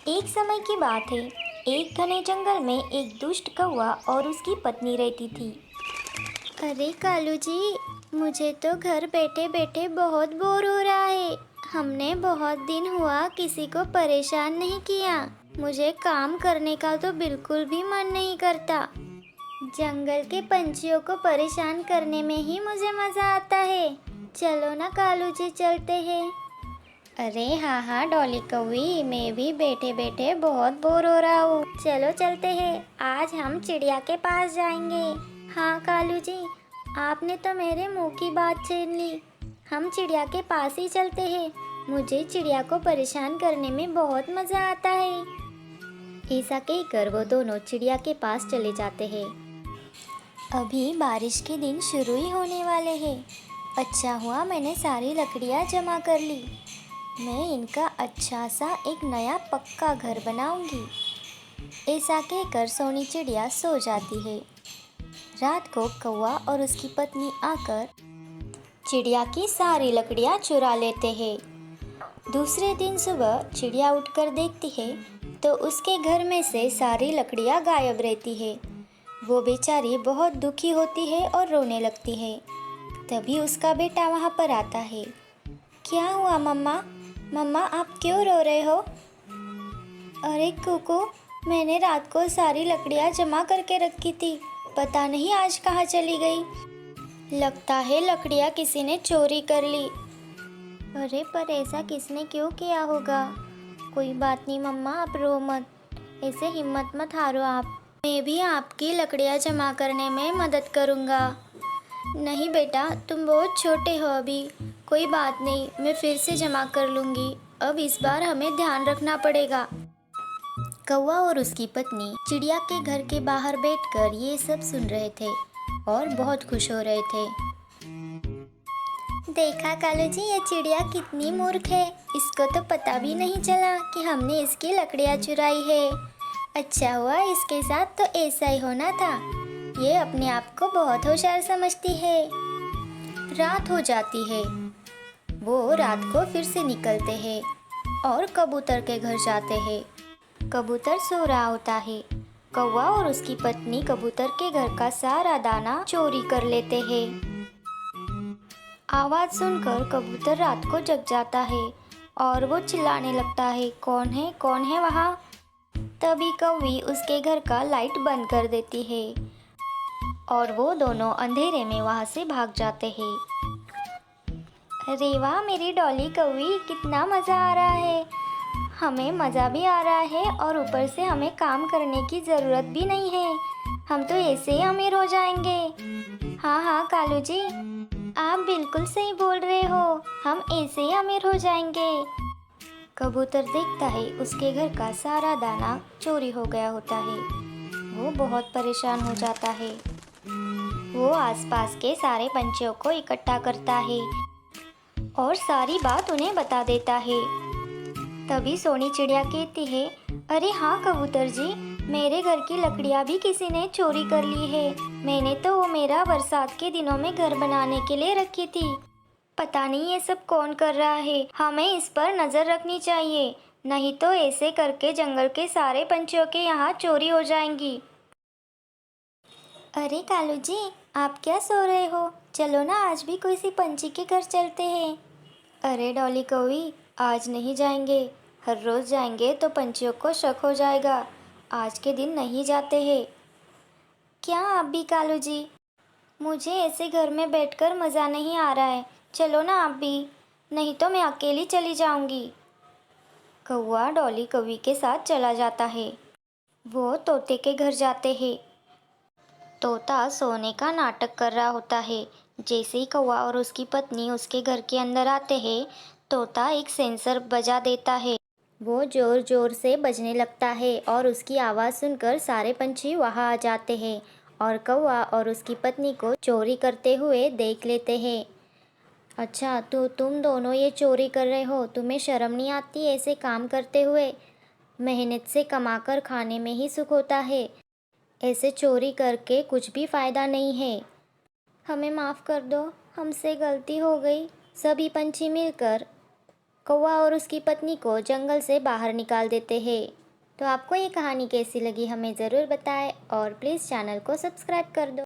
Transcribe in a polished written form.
एक समय की बात है। एक घने जंगल में एक दुष्ट कौवा और उसकी पत्नी रहती थी। अरे कालू जी, मुझे तो घर बैठे बैठे बहुत बोर हो रहा है। हमने बहुत दिन हुआ किसी को परेशान नहीं किया। मुझे काम करने का तो बिल्कुल भी मन नहीं करता। जंगल के पंछियों को परेशान करने में ही मुझे मज़ा आता है। चलो ना कालू जी, चलते हैं। अरे हाँ हाँ डॉली कौवी, मैं भी बैठे बैठे बहुत बोर हो रहा हूँ। चलो चलते हैं, आज हम चिड़िया के पास जाएंगे। हाँ कालू जी, आपने तो मेरे मुंह की बात छीन ली। हम चिड़िया के पास ही चलते हैं। मुझे चिड़िया को परेशान करने में बहुत मज़ा आता है। ऐसा कहकर वो दोनों चिड़िया के पास चले जाते हैं। अभी बारिश के दिन शुरू ही होने वाले हैं। अच्छा हुआ मैंने सारी लकड़ियाँ जमा कर ली। मैं इनका अच्छा सा एक नया पक्का घर बनाऊंगी। ऐसा कहकर सोनी चिड़िया सो जाती है। रात को कौवा और उसकी पत्नी आकर चिड़िया की सारी लकड़ियाँ चुरा लेते हैं। दूसरे दिन सुबह चिड़िया उठकर देखती है तो उसके घर में से सारी लकड़ियाँ गायब रहती है। वो बेचारी बहुत दुखी होती है और रोने लगती है। तभी उसका बेटा वहाँ पर आता है। क्या हुआ मम्मा? मम्मा आप क्यों रो रहे हो? अरे कुकू, मैंने रात को सारी लकड़ियाँ जमा करके रखी थी, पता नहीं आज कहाँ चली गई। लगता है लकड़ियाँ किसी ने चोरी कर ली। अरे पर ऐसा किसने क्यों किया होगा? कोई बात नहीं मम्मा, आप रो मत, ऐसे हिम्मत मत हारो आप। मैं भी आपकी लकड़ियाँ जमा करने में मदद करूँगा। नहीं बेटा, तुम बहुत छोटे हो अभी। कोई बात नहीं, मैं फिर से जमा कर लूँगी। अब इस बार हमें ध्यान रखना पड़ेगा। कौवा और उसकी पत्नी चिड़िया के घर के बाहर बैठकर ये सब सुन रहे थे और बहुत खुश हो रहे थे। देखा कालू जी, ये चिड़िया कितनी मूर्ख है। इसको तो पता भी नहीं चला कि हमने इसकी लकड़ियाँ चुराई है। अच्छा हुआ, इसके साथ तो ऐसा ही होना था। ये अपने आप को बहुत होशियार समझती है। रात हो जाती है। वो रात को फिर से निकलते हैं और कबूतर के घर जाते हैं। कबूतर सो रहा होता है। कौवा और उसकी पत्नी कबूतर के घर का सारा दाना चोरी कर लेते हैं। आवाज़ सुनकर कबूतर रात को जग जाता है और वो चिल्लाने लगता है, कौन है, कौन है वहाँ? तभी कौवी उसके घर का लाइट बंद कर देती है और वो दोनों अंधेरे में वहाँ से भाग जाते हैं। अरे वाह मेरी डॉली कौवी, कितना मज़ा आ रहा है। हमें मज़ा भी आ रहा है और ऊपर से हमें काम करने की ज़रूरत भी नहीं है। हम तो ऐसे ही अमीर हो जाएंगे। हाँ हाँ कालू जी, आप बिल्कुल सही बोल रहे हो, हम ऐसे ही अमीर हो जाएंगे। कबूतर देखता है उसके घर का सारा दाना चोरी हो गया होता है। वो बहुत परेशान हो जाता है। वो आसपास के सारे पंछियों को इकट्ठा करता है और सारी बात उन्हें बता देता है। तभी सोनी चिड़िया कहती है, अरे हाँ कबूतर जी, मेरे घर की लकड़ियाँ भी किसी ने चोरी कर ली है। मैंने तो वो मेरा बरसात के दिनों में घर बनाने के लिए रखी थी। पता नहीं ये सब कौन कर रहा है। हमें इस पर नज़र रखनी चाहिए, नहीं तो ऐसे करके जंगल के सारे पंछियों के यहाँ चोरी हो जाएंगी। अरे कालू जी, आप क्या सो रहे हो? चलो ना, आज भी किसी पंछी के घर चलते हैं। अरे डॉली कौवी, आज नहीं जाएंगे। हर रोज़ जाएंगे तो पंछियों को शक हो जाएगा। आज के दिन नहीं जाते हैं। क्या आप भी कालू जी? मुझे ऐसे घर में बैठकर मज़ा नहीं आ रहा है। चलो ना आप भी, नहीं तो मैं अकेली चली जाऊंगी। कौवा डॉली कौवी के साथ चला जाता है। वो तोते के घर जाते हैं। तोता सोने का नाटक कर रहा होता है। जैसे ही कौवा और उसकी पत्नी उसके घर के अंदर आते हैं, तोता एक सेंसर बजा देता है। वो ज़ोर ज़ोर से बजने लगता है और उसकी आवाज़ सुनकर सारे पंछी वहाँ आ जाते हैं और कौवा और उसकी पत्नी को चोरी करते हुए देख लेते हैं। अच्छा, तो तुम दोनों ये चोरी कर रहे हो, तुम्हें शर्म नहीं आती ऐसे काम करते हुए? मेहनत से कमाकर खाने में ही सुख होता है, ऐसे चोरी करके कुछ भी फ़ायदा नहीं है। हमें माफ़ कर दो, हमसे गलती हो गई। सभी पंछी मिलकर कौवा और उसकी पत्नी को जंगल से बाहर निकाल देते हैं। तो आपको ये कहानी कैसी लगी हमें ज़रूर बताएं और प्लीज़ चैनल को सब्सक्राइब कर दो।